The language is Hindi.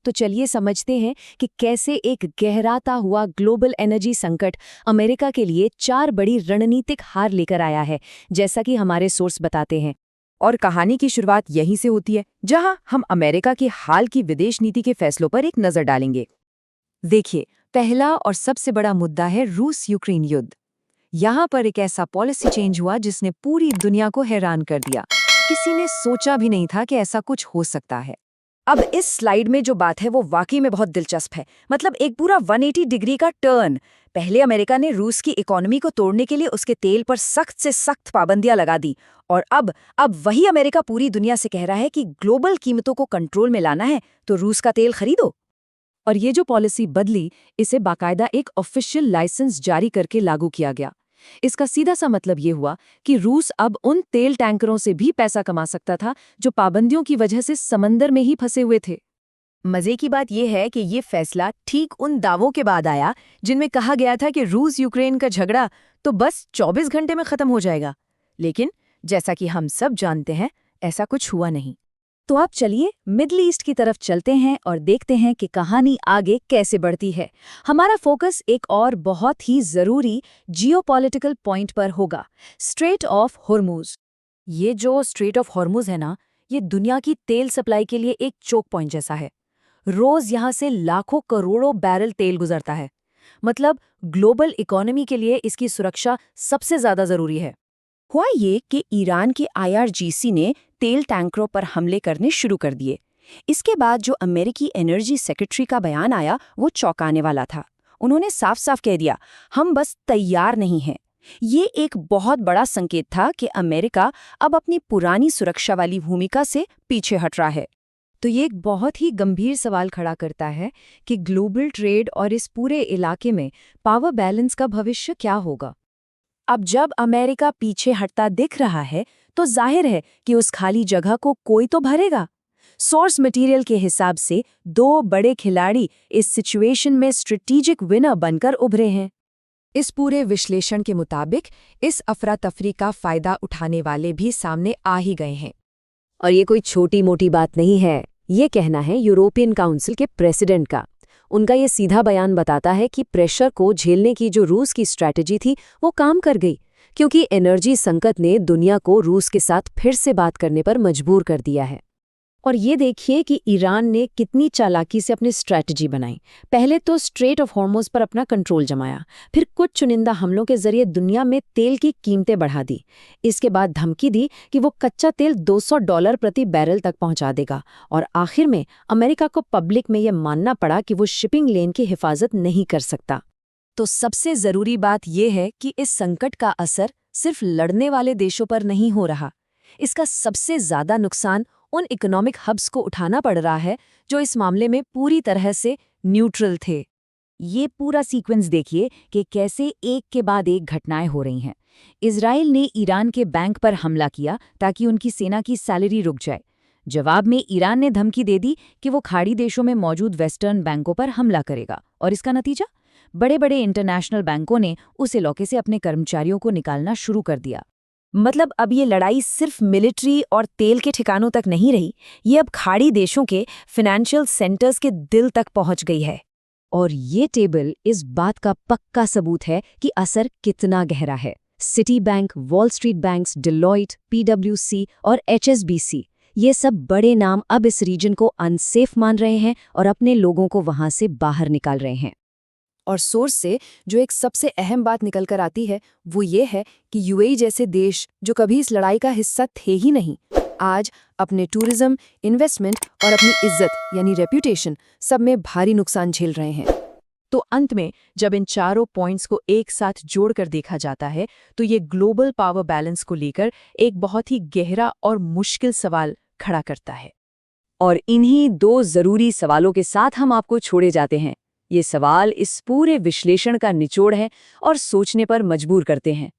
तो चलिए समझते हैं कि कैसे एक गहराता हुआ ग्लोबल एनर्जी संकट अमेरिका के लिए 4 बड़ी रणनीतिक हार लेकर आया है, जैसा कि हमारे सोर्स बताते हैं। और कहानी की शुरुआत यहीं से होती है, जहां हम अमेरिका की हाल की विदेश नीति के फैसलों पर एक नजर डालेंगे। देखिए, पहला और सबसे बड़ा मुद्दा है रूस यूक्रेन युद्ध। यहाँ पर एक ऐसा पॉलिसी चेंज हुआ जिसने पूरी दुनिया को हैरान कर दिया। किसी ने सोचा भी नहीं था कि ऐसा कुछ हो सकता है। अब इस स्लाइड में जो बात है वो वाकई में बहुत दिलचस्प है। मतलब एक पूरा 180 डिग्री का टर्न। पहले अमेरिका ने रूस की इकोनॉमी को तोड़ने के लिए उसके तेल पर सख्त से सख्त पाबंदियां लगा दी, और अब वही अमेरिका पूरी दुनिया से कह रहा है कि ग्लोबल कीमतों को कंट्रोल में लाना है तो रूस का तेल खरीदो। और ये जो पॉलिसी बदली, इसे बाकायदा एक ऑफिशियल लाइसेंस जारी करके लागू किया गया। इसका सीधा सा मतलब ये हुआ कि रूस अब उन तेल टैंकरों से भी पैसा कमा सकता था जो पाबंदियों की वजह से समंदर में ही फंसे हुए थे। मजे की बात यह है कि ये फैसला ठीक उन दावों के बाद आया जिनमें कहा गया था कि रूस यूक्रेन का झगड़ा तो बस 24 घंटे में खत्म हो जाएगा। लेकिन जैसा कि हम सब जानते हैं, ऐसा कुछ हुआ नहीं। तो आप चलिए मिडल ईस्ट की तरफ चलते हैं और देखते हैं कि कहानी आगे कैसे बढ़ती है। हमारा फोकस एक और बहुत ही जरूरी जियोपॉलिटिकल पॉइंट पर होगा, स्ट्रेट ऑफ हॉर्मुज। ये जो स्ट्रेट ऑफ हॉर्मुज है ना, ये दुनिया की तेल सप्लाई के लिए एक चोक पॉइंट जैसा है। रोज यहाँ से लाखों करोड़ों बैरल तेल गुजरता है। मतलब ग्लोबल इकोनॉमी के लिए इसकी सुरक्षा सबसे ज्यादा जरूरी है। हुआ ये कि ईरान के IRGC ने तेल टैंकरों पर हमले करने शुरू कर दिए। इसके बाद जो अमेरिकी एनर्जी सेक्रेटरी का बयान आया वो चौंकाने वाला था। उन्होंने साफ साफ कह दिया, हम बस तैयार नहीं हैं। ये एक बहुत बड़ा संकेत था कि अमेरिका अब अपनी पुरानी सुरक्षा वाली भूमिका से पीछे हट रहा है। तो ये एक बहुत ही गंभीर सवाल खड़ा करता है कि ग्लोबल ट्रेड और इस पूरे इलाके में पावर बैलेंस का भविष्य क्या होगा। अब जब अमेरिका पीछे हटता दिख रहा है तो जाहिर है कि उस खाली जगह को कोई तो भरेगा। सोर्स मटेरियल के हिसाब से 2 बड़े खिलाड़ी इस सिचुएशन में स्ट्रेटेजिक विनर बनकर उभरे हैं। इस पूरे विश्लेषण के मुताबिक इस अफरा तफरी का फायदा उठाने वाले भी सामने आ ही गए हैं। और ये कोई छोटी मोटी बात नहीं है, ये कहना है यूरोपियन काउंसिल के प्रेसिडेंट का। उनका ये सीधा बयान बताता है कि प्रेशर को झेलने की जो रूस की स्ट्रैटेजी थी वो काम कर गई, क्योंकि एनर्जी संकट ने दुनिया को रूस के साथ फिर से बात करने पर मजबूर कर दिया है। और ये देखिए कि ईरान ने कितनी चालाकी से अपनी स्ट्रैटेजी बनाई। पहले तो स्ट्रेट ऑफ हॉर्मुज पर अपना कंट्रोल जमाया, फिर कुछ चुनिंदा हमलों के जरिए दुनिया में तेल की कीमतें बढ़ा दी। इसके बाद धमकी दी कि वो कच्चा तेल $200 प्रति बैरल तक पहुंचा देगा, और आखिर में अमेरिका को पब्लिक में यह मानना पड़ा कि वो शिपिंग लेन की हिफाजत नहीं कर सकता। तो सबसे जरूरी बात यह है कि इस संकट का असर सिर्फ लड़ने वाले देशों पर नहीं हो रहा। इसका सबसे ज्यादा नुकसान उन इकोनॉमिक हब्स को उठाना पड़ रहा है जो इस मामले में पूरी तरह से न्यूट्रल थे। ये पूरा सीक्वेंस देखिए कि कैसे एक के बाद एक घटनाएं हो रही हैं। इजराइल ने ईरान के बैंक पर हमला किया ताकि उनकी सेना की सैलरी रुक जाए। जवाब में ईरान ने धमकी दे दी कि वो खाड़ी देशों में मौजूद वेस्टर्न बैंकों पर हमला करेगा, और इसका नतीजा बड़े बड़े इंटरनेशनल बैंकों ने उस इलाके से अपने कर्मचारियों को निकालना शुरू कर दिया। मतलब अब ये लड़ाई सिर्फ मिलिट्री और तेल के ठिकानों तक नहीं रही, ये अब खाड़ी देशों के फाइनेंशियल सेंटर्स के दिल तक पहुंच गई है। और ये टेबल इस बात का पक्का सबूत है कि असर कितना गहरा है। City bank, wall street banks, Deloitte, PwC और HSBC, ये सब बड़े नाम अब इस रीजन को अनसेफ मान रहे हैं और अपने लोगों को वहां से बाहर निकाल रहे हैं। और सोर्स से जो एक सबसे अहम बात निकल कर आती है वो ये है कि UAE जैसे देश, जो कभी इस लड़ाई का हिस्सा थे ही नहीं, आज अपने टूरिज्म, इन्वेस्टमेंट और अपनी इज्जत यानी रेप्यूटेशन सब में भारी नुकसान झेल रहे हैं। तो अंत में जब इन चारों पॉइंट्स को एक साथ जोड़कर देखा जाता है तो ये ग्लोबल पावर बैलेंस को लेकर एक बहुत ही गहरा और मुश्किल सवाल खड़ा करता है। और इन्हीं 2 जरूरी सवालों के साथ हम आपको छोड़े जाते हैं। ये सवाल इस पूरे विश्लेषण का निचोड़ है और सोचने पर मजबूर करते हैं।